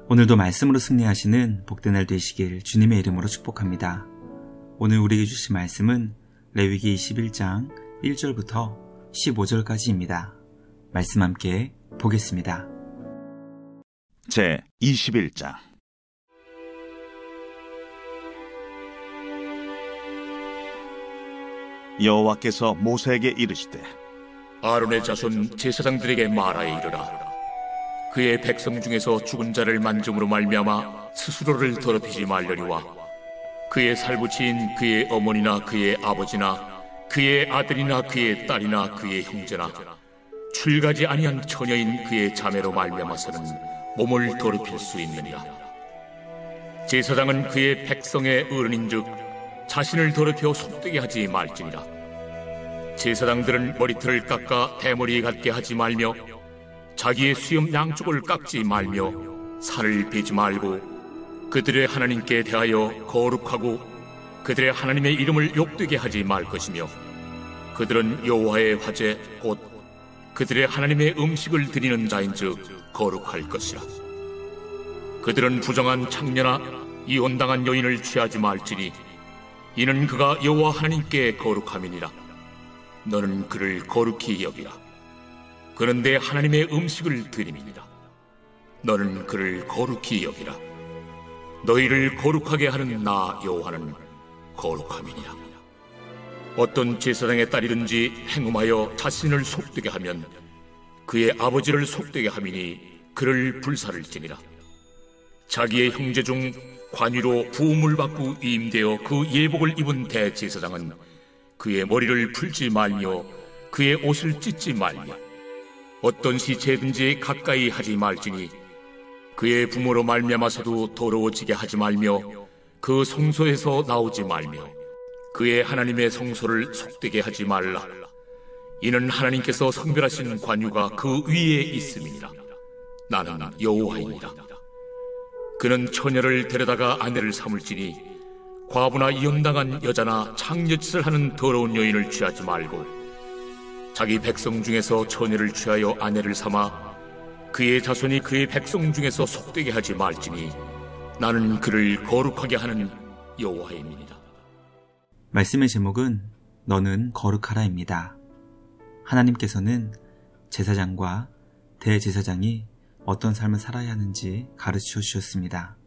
오늘도 말씀으로 승리하시는 복된 날 되시길 주님의 이름으로 축복합니다. 오늘 우리에게 주신 말씀은 레위기 21장 1절부터 15절까지입니다. 말씀 함께 보겠습니다. 제 21장. 여호와께서 모세에게 이르시되 아론의 자손 제사장들에게 말하여 이르라. 그의 백성 중에서 죽은 자를 만짐으로 말미암아 스스로를 더럽히지 말려니와 그의 살부치인 그의 어머니나 그의 아버지나 그의 아들이나 그의 딸이나 그의 형제나 출가지 아니한 처녀인 그의 자매로 말미암아서는 몸을 더럽힐 수 있느니라. 제사장은 그의 백성의 어른인즉 자신을 더럽혀 속되게 하지 말지니라. 제사장들은 머리털을 깎아 대머리에 갖게 하지 말며 자기의 수염 양쪽을 깎지 말며 살을 베지 말고 그들의 하나님께 대하여 거룩하고 그들의 하나님의 이름을 욕되게 하지 말 것이며 그들은 여호와의 화제 곧 그들의 하나님의 음식을 드리는 자인즉 거룩할 것이라. 그들은 부정한 창녀나 이혼당한 여인을 취하지 말지니 이는 그가 여호와 하나님께 거룩함이니라. 너는 그를 거룩히 여기라. 그는 내 하나님의 음식을 드림이니라. 너는 그를 거룩히 여기라. 너희를 거룩하게 하는 나 여호와는 거룩함이니라. 어떤 제사장의 딸이든지 행음하여 자신을 속되게 하면 그의 아버지를 속되게 함이니 그를 불사를 지니라. 자기의 형제 중 관위로 부음을 받고 위임되어 그 예복을 입은 대제사장은 그의 머리를 풀지 말며 그의 옷을 찢지 말며 어떤 시체든지 가까이 하지 말지니 그의 부모로 말미암아서도 더러워지게 하지 말며 그 성소에서 나오지 말며 그의 하나님의 성소를 속되게 하지 말라. 이는 하나님께서 성별하신 관유가 그 위에 있음이니라. 나는 여호와이니라. 그는 처녀를 데려다가 아내를 삼을지니 과부나 이혼당한 여자나 창녀짓을 하는 더러운 여인을 취하지 말고 자기 백성 중에서 처녀를 취하여 아내를 삼아 그의 자손이 그의 백성 중에서 속되게 하지 말지니 나는 그를 거룩하게 하는 여호와임이니라. 말씀의 제목은 너는 거룩하라입니다. 하나님께서는 제사장과 대제사장이 어떤 삶을 살아야 하는지 가르쳐 주셨습니다.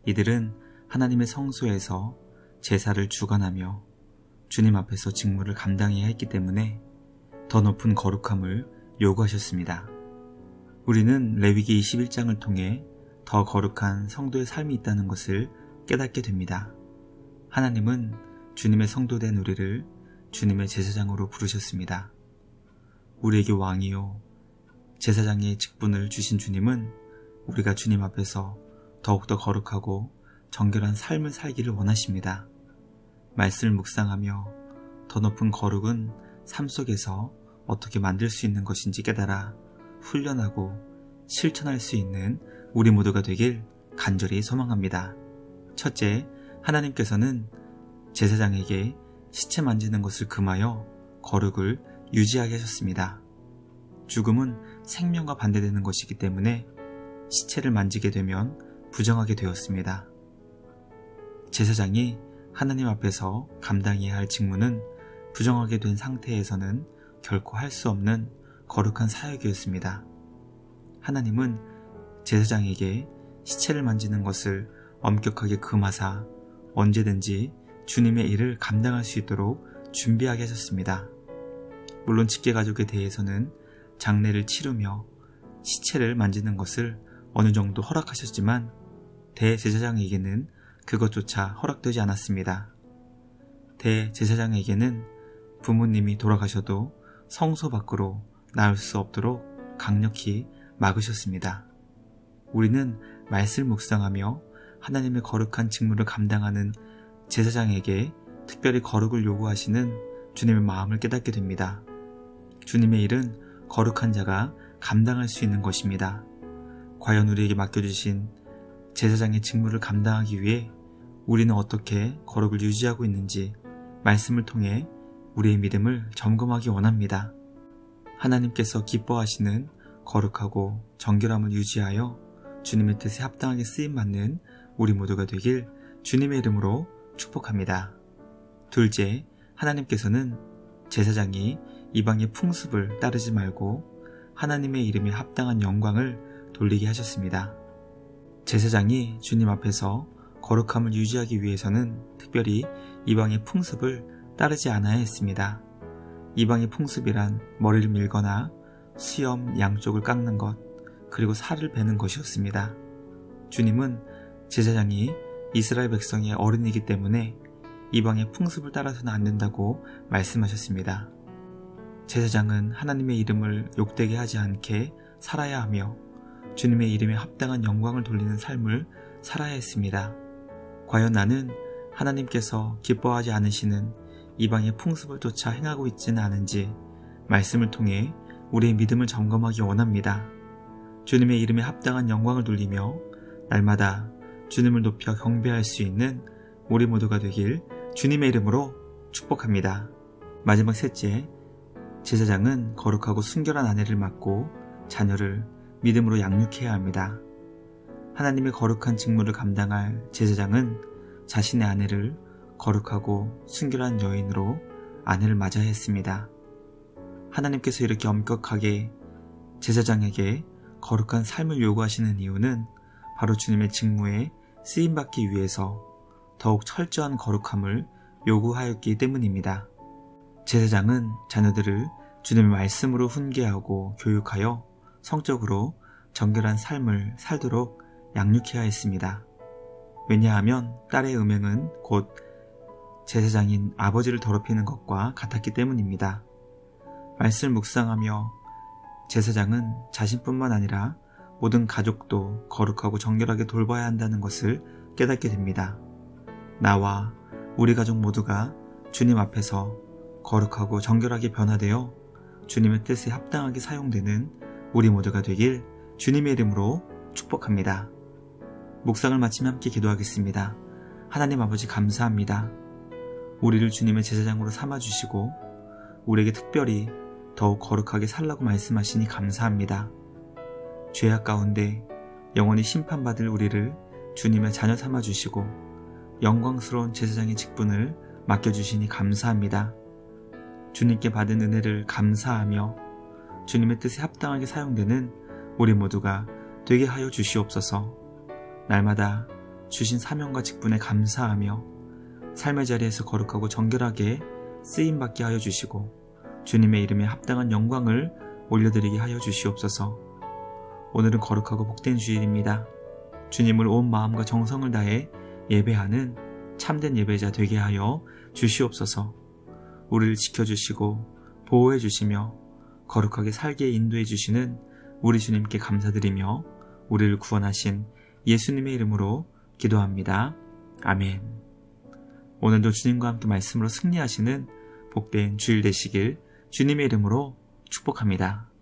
이들은 하나님의 성소에서 제사를 주관하며 주님 앞에서 직무를 감당해야 했기 때문에 더 높은 거룩함을 요구하셨습니다. 우리는 레위기 21장을 통해 더 거룩한 성도의 삶이 있다는 것을 깨닫게 됩니다. 하나님은 주님의 성도된 우리를 주님의 제사장으로 부르셨습니다. 우리에게 왕이요 제사장의 직분을 주신 주님은 우리가 주님 앞에서 더욱더 거룩하고 정결한 삶을 살기를 원하십니다. 말씀을 묵상하며 더 높은 거룩은 삶 속에서 어떻게 만들 수 있는 것인지 깨달아 훈련하고 실천할 수 있는 우리 모두가 되길 간절히 소망합니다. 첫째, 하나님께서는 제사장에게 시체 만지는 것을 금하여 거룩을 유지하게 하셨습니다. 죽음은 생명과 반대되는 것이기 때문에 시체를 만지게 되면 부정하게 되었습니다. 제사장이 하나님 앞에서 감당해야 할 직무는 부정하게 된 상태에서는 결코 할 수 없는 거룩한 사역이었습니다. 하나님은 제사장에게 시체를 만지는 것을 엄격하게 금하사 언제든지 주님의 일을 감당할 수 있도록 준비하게 하셨습니다. 물론 직계가족에 대해서는 장례를 치르며 시체를 만지는 것을 어느 정도 허락하셨지만 대제사장에게는 그것조차 허락되지 않았습니다. 대제사장에게는 부모님이 돌아가셔도 성소 밖으로 나올 수 없도록 강력히 막으셨습니다. 우리는 말씀을 묵상하며 하나님의 거룩한 직무를 감당하는 제사장에게 특별히 거룩을 요구하시는 주님의 마음을 깨닫게 됩니다. 주님의 일은 거룩한 자가 감당할 수 있는 것입니다. 과연 우리에게 맡겨주신 제사장의 직무를 감당하기 위해 우리는 어떻게 거룩을 유지하고 있는지 말씀을 통해 우리의 믿음을 점검하기 원합니다. 하나님께서 기뻐하시는 거룩하고 정결함을 유지하여 주님의 뜻에 합당하게 쓰임받는 우리 모두가 되길 주님의 이름으로 축복합니다. 둘째, 하나님께서는 제사장이 이방의 풍습을 따르지 말고 하나님의 이름에 합당한 영광을 돌리게 하셨습니다. 제사장이 주님 앞에서 거룩함을 유지하기 위해서는 특별히 이방의 풍습을 따르지 않아야 했습니다. 이방의 풍습이란 머리를 밀거나 수염 양쪽을 깎는 것, 그리고 살을 베는 것이었습니다. 주님은 제사장이 이스라엘 백성의 어른이기 때문에 이방의 풍습을 따라서는 안 된다고 말씀하셨습니다. 제사장은 하나님의 이름을 욕되게 하지 않게 살아야 하며 주님의 이름에 합당한 영광을 돌리는 삶을 살아야 했습니다. 과연 나는 하나님께서 기뻐하지 않으시는 이방의 풍습을 쫓아 행하고 있지는 않은지 말씀을 통해 우리의 믿음을 점검하기 원합니다. 주님의 이름에 합당한 영광을 돌리며 날마다 주님을 높여 경배할 수 있는 우리 모두가 되길 주님의 이름으로 축복합니다. 마지막 셋째, 제사장은 거룩하고 순결한 아내를 맡고 자녀를 믿음으로 양육해야 합니다. 하나님의 거룩한 직무를 감당할 제사장은 자신의 아내를 거룩하고 순결한 여인으로 아내를 맞아야 했습니다. 하나님께서 이렇게 엄격하게 제사장에게 거룩한 삶을 요구하시는 이유는 바로 주님의 직무에 쓰임받기 위해서 더욱 철저한 거룩함을 요구하였기 때문입니다. 제사장은 자녀들을 주님의 말씀으로 훈계하고 교육하여 성적으로 정결한 삶을 살도록 양육해야 했습니다. 왜냐하면 딸의 음행은 곧 제사장인 아버지를 더럽히는 것과 같았기 때문입니다. 말씀을 묵상하며 제사장은 자신뿐만 아니라 모든 가족도 거룩하고 정결하게 돌봐야 한다는 것을 깨닫게 됩니다. 나와 우리 가족 모두가 주님 앞에서 거룩하고 정결하게 변화되어 주님의 뜻에 합당하게 사용되는 우리 모두가 되길 주님의 이름으로 축복합니다. 묵상을 마치며 함께 기도하겠습니다. 하나님 아버지 감사합니다. 우리를 주님의 제사장으로 삼아주시고 우리에게 특별히 더욱 거룩하게 살라고 말씀하시니 감사합니다. 죄악 가운데 영원히 심판받을 우리를 주님의 자녀 삼아주시고 영광스러운 제사장의 직분을 맡겨주시니 감사합니다. 주님께 받은 은혜를 감사하며 주님의 뜻에 합당하게 사용되는 우리 모두가 되게 하여 주시옵소서. 날마다 주신 사명과 직분에 감사하며 삶의 자리에서 거룩하고 정결하게 쓰임받게 하여 주시고 주님의 이름에 합당한 영광을 올려드리게 하여 주시옵소서. 오늘은 거룩하고 복된 주일입니다. 주님을 온 마음과 정성을 다해 예배하는 참된 예배자 되게 하여 주시옵소서. 우리를 지켜주시고 보호해 주시며 거룩하게 살게 인도해 주시는 우리 주님께 감사드리며 우리를 구원하신 예수님의 이름으로 기도합니다. 아멘. 오늘도 주님과 함께 말씀으로 승리하시는 복된 주일 되시길 주님의 이름으로 축복합니다.